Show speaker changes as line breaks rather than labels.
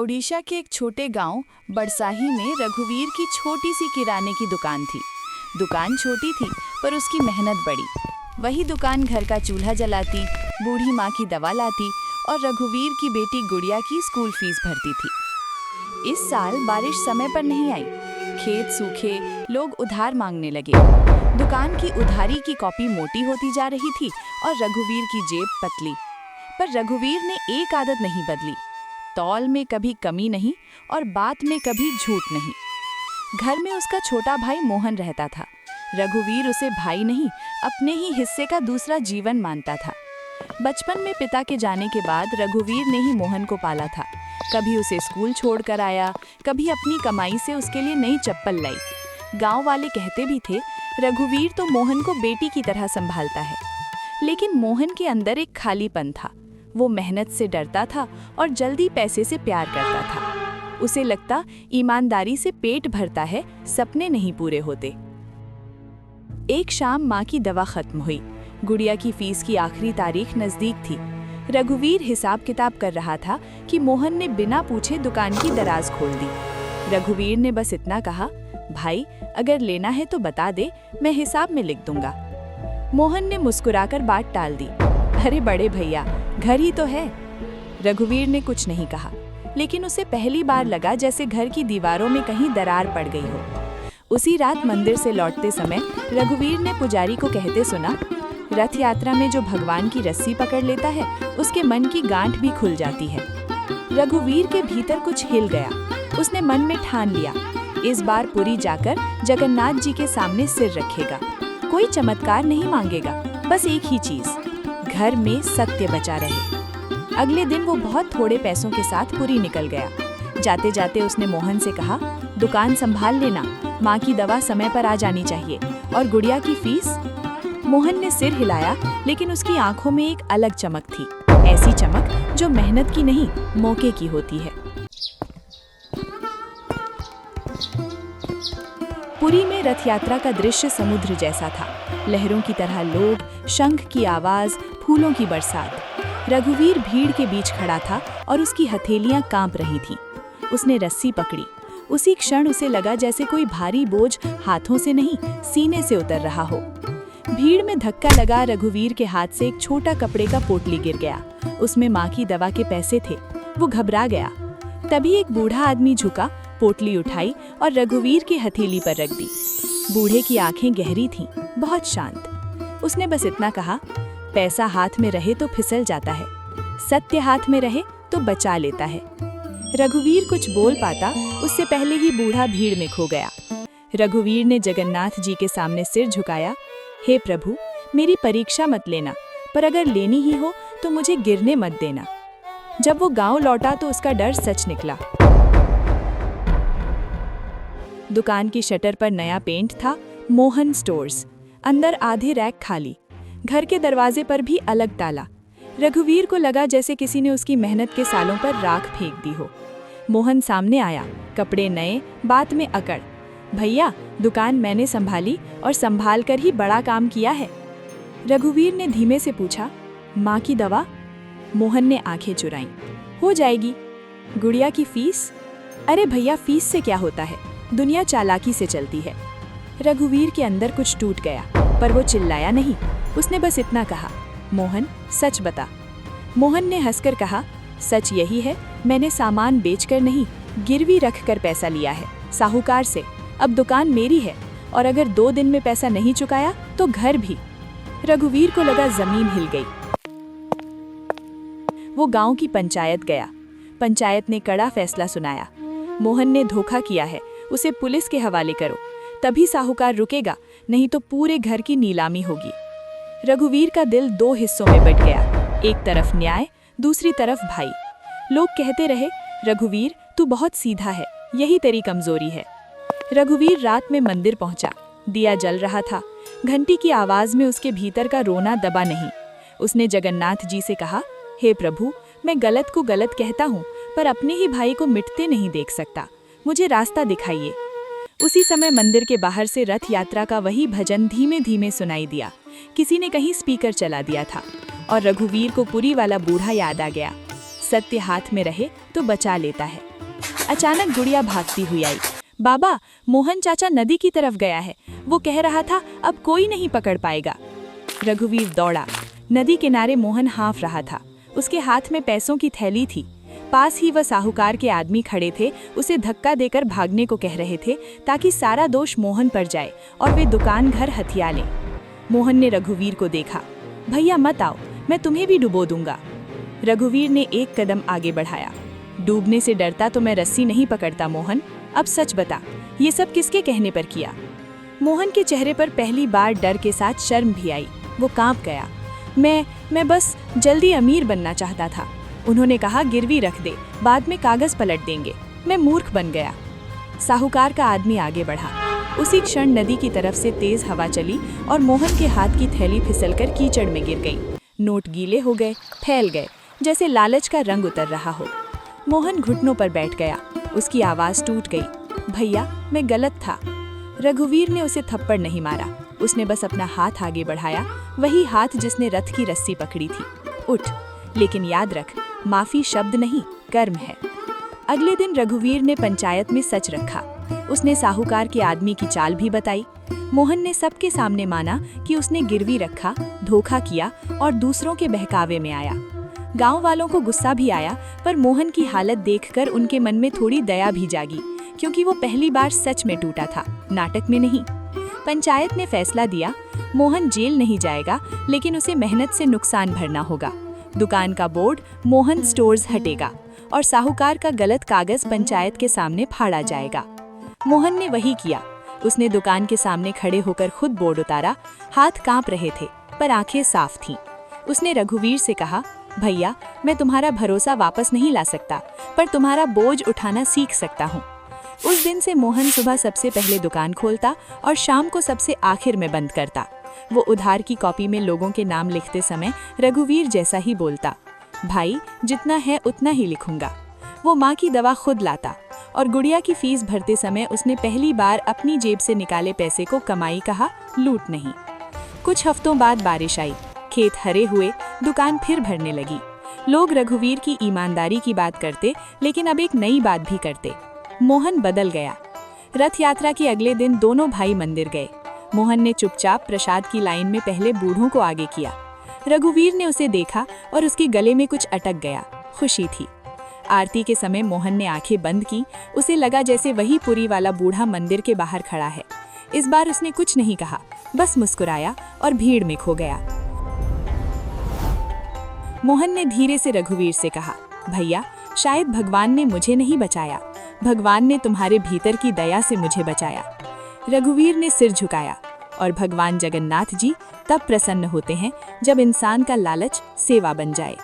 ओडिशा के एक छोटे गांव बड़साही में रघुवीर की छोटी सी किराने की दुकान थी। दुकान छोटी थी पर उसकी मेहनत बड़ी। वही दुकान घर का चूल्हा जलाती, बूढ़ी माँ की दवा लाती और रघुवीर की बेटी गुड़िया की स्कूल फीस भरती थी। इस साल बारिश समय पर नहीं आई। खेत सूखे, लोग उधार मांगने लगे। दुकान की उधारी की कॉपी मोटी होती जा रही थी और रघुवीर की जेब पतली। पर रघुवीर ने एक आदत नहीं बदली, तौल में कभी कमी नहीं और बात में कभी झूठ नहीं। घर में उसका छोटा भाई मोहन रहता था। रघुवीर उसे भाई नहीं, अपने ही हिस्से का दूसरा जीवन मानता था। बचपन में पिता के जाने के बाद रघुवीर ने ही मोहन को पाला था। कभी उसे स्कूल छोड़कर आया, कभी अपनी कमाई से उसके लिए नई चप्पल लाई। गांव वाले कहते भी थे, रघुवीर तो मोहन को बेटी की तरह संभालता है। लेकिन मोहन के अंदर एक खालीपन था। वो मेहनत से डरता था और जल्दी पैसे से प्यार करता था। उसे लगता ईमानदारी से पेट भरता है, सपने नहीं पूरे होते। एक शाम माँ की दवा खत्म हुई। गुड़िया की फीस की आखिरी तारीख नजदीक थी। रघुवीर हिसाब किताब कर रहा था कि मोहन ने बिना पूछे दुकान की दराज खोल दी। रघुवीर ने बस इतना कहा, भाई अगर लेना है तो बता दे, मैं हिसाब में लिख दूंगा। मोहन ने मुस्कुराकर बात टाल दी। अरे बड़े भैया, घर ही तो है। रघुवीर ने कुछ नहीं कहा, लेकिन उसे पहली बार लगा जैसे घर की दीवारों में कहीं दरार पड़ गई हो। उसी रात मंदिर से लौटते समय रघुवीर ने पुजारी को कहते सुना, रथ यात्रा में जो भगवान की रस्सी पकड़ लेता है, उसके मन की गांठ भी खुल जाती है। रघुवीर के भीतर कुछ हिल गया। उसने मन में ठान लिया, इस बार पुरी जाकर जगन्नाथ जी के सामने सिर रखेगा। कोई चमत्कार नहीं मांगेगा, बस एक ही चीज, घर में सत्य बचा रहे। अगले दिन वो बहुत थोड़े पैसों के साथ पुरी निकल गया। जाते जाते उसने मोहन से कहा, दुकान संभाल लेना, माँ की दवा समय पर आ जानी चाहिए और गुड़िया की फीस। मोहन ने सिर हिलाया, लेकिन उसकी आंखों में एक अलग चमक थी, ऐसी चमक जो मेहनत की नहीं, मौके की होती है। पुरी में रथ यात्रा का दृश्य समुद्र जैसा था। लहरों की तरह लोग, शंख की आवाज, फूलों की बरसात। रघुवीर भीड़ के बीच खड़ा था और उसकी हथेलियां कांप रही थीं। उसने रस्सी पकड़ी। उसी क्षण उसे लगा जैसे कोई भारी बोझ हाथों से नहीं, सीने से उतर रहा हो। भीड़ में धक्का लगा रघुवीर के हाथ से एक छोटा कपड़े का पोटली गिर गया। उसमें माँ की दवा के पैसे थे। वो घबरा गया। तभी एक बूढ़ा आदमी झुका, पोटली उठाई और रघुवीर की हथेली पर रख दी। बूढ़े की आंखें गहरी थीं, बहुत शांत। उसने बस इतना कहा, पैसा हाथ में रहे तो फिसल जाता है, सत्य हाथ में रहे तो बचा लेता है। रघुवीर कुछ बोल पाता, उससे पहले ही बूढ़ा भीड़ में खो गया। रघुवीर ने जगन्नाथ जी के सामने सिर झुकाया, हे प्रभु, मेरी परीक्षा मत लेना, पर अगर लेनी ही हो तो मुझे गिरने मत देना। जब वो गांव लौटा तो उसका डर सच निकला। दुकान की शटर पर नया पेंट था, मोहन स्टोर्स। अंदर आधे रैक खाली। घर के दरवाजे पर भी अलग ताला। रघुवीर को लगा जैसे किसी ने उसकी मेहनत के सालों पर राख फेंक दी हो। मोहन सामने आया, कपड़े नए, बात में अकड़। भैया, दुकान मैंने संभाली और संभाल कर ही बड़ा काम किया है। रघुवीर ने धीमे से पूछा, माँ की दवा? मोहन ने आंखें चुराईं। हो जाएगी। गुड़िया की फीस? अरे भैया, फीस से क्या होता है, दुनिया चालाकी से चलती है। रघुवीर के अंदर कुछ टूट गया, पर वो चिल्लाया नहीं। उसने बस इतना कहा, मोहन सच बता। मोहन ने हंसकर कहा, सच यही है, मैंने सामान बेचकर नहीं, गिरवी रखकर पैसा लिया है, साहूकार से। अब दुकान मेरी है और अगर 2 दिन में पैसा नहीं चुकाया तो घर भी। रघुवीर को लगा जमीन हिल गई। वो गांव की पंचायत गया। पंचायत ने कड़ा फैसला सुनाया, मोहन ने धोखा किया है, उसे पुलिस के हवाले करो, तभी साहूकार रुकेगा, नहीं तो पूरे घर की नीलामी होगी। रघुवीर का दिल 2 हिस्सों में बट गया, एक तरफ न्याय, दूसरी तरफ भाई। लोग कहते रहे, रघुवीर तू बहुत सीधा है, यही तेरी कमजोरी है। रघुवीर रात में मंदिर पहुंचा। दिया जल रहा था। घंटी की आवाज में उसके भीतर का रोना दबा नहीं। उसने जगन्नाथ जी से कहा, हे प्रभु, मैं गलत को गलत कहता हूँ, पर अपने ही भाई को मिटते नहीं देख सकता, मुझे रास्ता दिखाइए। उसी समय मंदिर के बाहर से रथ यात्रा का वही भजन धीमे धीमे सुनाई दिया। किसी ने कहीं स्पीकर चला दिया था और रघुवीर को पुरी वाला बूढ़ा याद आ गया। सत्य हाथ में रहे तो बचा लेता है। अचानक गुड़िया भागती हुई आई। बाबा, मोहन चाचा नदी की तरफ गया है। वो कह रहा था अब कोई नहीं पकड़ पाएगा। रघुवीर दौड़ा। नदी किनारे मोहन हाँफ रहा था। उसके हाथ में पैसों की थैली थी। पास ही वह साहूकार के आदमी खड़े थे, उसे धक्का देकर भागने को कह रहे थे ताकि सारा दोष मोहन पर जाए और वे दुकान घर हथिया लें। मोहन ने रघुवीर को देखा। भैया मत आओ, मैं तुम्हें भी डुबो दूंगा। रघुवीर ने एक कदम आगे बढ़ाया। डूबने से डरता तो मैं रस्सी नहीं पकड़ता मोहन। अब सच बता, ये सब किसके कहने पर किया? मोहन के चेहरे पर पहली बार डर के साथ शर्म भी आई। वो कांप गया। मैं बस जल्दी अमीर बनना चाहता था। उन्होंने कहा गिरवी रख दे, बाद में कागज पलट देंगे। मैं मूर्ख बन गया। साहूकार का आदमी आगे बढ़ा। उसी क्षण नदी की तरफ से तेज हवा चली और मोहन के हाथ की थैली फिसलकर कीचड़ में गिर गई। नोट गीले हो गए, फैल गए, जैसे लालच का रंग उतर रहा हो। मोहन घुटनों पर बैठ गया। उसकी आवाज टूट गई। भैया, मैं गलत था। रघुवीर ने उसे थप्पड़ नहीं मारा। उसने बस अपना हाथ आगे बढ़ाया, वही हाथ जिसने रथ की रस्सी पकड़ी थी। उठ, लेकिन याद रख, माफी शब्द नहीं, कर्म है। अगले दिन रघुवीर ने पंचायत में सच रखा। उसने साहूकार के आदमी की चाल भी बताई। मोहन ने सबके सामने माना कि उसने गिरवी रखा, धोखा किया और दूसरों के बहकावे में आया। गांव वालों को गुस्सा भी आया, पर मोहन की हालत देखकर उनके मन में थोड़ी दया भी जागी, क्योंकि वो पहली बार सच में टूटा था, नाटक में नहीं। पंचायत ने फैसला दिया, मोहन जेल नहीं जाएगा, लेकिन उसे मेहनत से नुकसान भरना होगा। दुकान का बोर्ड मोहन स्टोर्स हटेगा और साहूकार का गलत कागज पंचायत के सामने फाड़ा जाएगा। मोहन ने वही किया। उसने दुकान के सामने खड़े होकर खुद बोर्ड उतारा। हाथ कांप रहे थे, पर आंखें साफ थीं। उसने रघुवीर से कहा, भैया, मैं तुम्हारा भरोसा वापस नहीं ला सकता, पर तुम्हारा बोझ उठाना सीख सकता हूँ। उस दिन से मोहन सुबह सबसे पहले दुकान खोलता और शाम को सबसे आखिर में बंद करता। वो उधार की कॉपी में लोगों के नाम लिखते समय रघुवीर जैसा ही बोलता, भाई, जितना है उतना ही लिखूंगा। वो माँ की दवा खुद लाता और गुड़िया की फीस भरते समय उसने पहली बार अपनी जेब से निकाले पैसे को कमाई कहा, लूट नहीं। कुछ हफ्तों बाद बारिश आई, खेत हरे हुए, दुकान फिर भरने लगी। लोग रघुवीर की ईमानदारी की बात करते, लेकिन अब एक नई बात भी करते। मोहन बदल गया। रथ यात्रा के अगले दिन दोनों भाई मंदिर गए। मोहन ने चुपचाप प्रसाद की लाइन में पहले बूढ़ों को आगे किया। रघुवीर ने उसे देखा और उसके गले में कुछ अटक गया। खुशी थी। आरती के समय मोहन ने आंखें बंद की। उसे लगा जैसे वही पुरी वाला बूढ़ा मंदिर के बाहर खड़ा है। इस बार उसने कुछ नहीं कहा, बस मुस्कुराया और भीड़ में खो गया। मोहन ने धीरे से रघुवीर से कहा, भैया, शायद भगवान ने मुझे नहीं बचाया, भगवान ने तुम्हारे भीतर की दया से मुझे बचाया। रघुवीर ने सिर झुकाया। और भगवान जगन्नाथ जी तब प्रसन्न होते हैं जब इंसान का लालच सेवा बन जाए।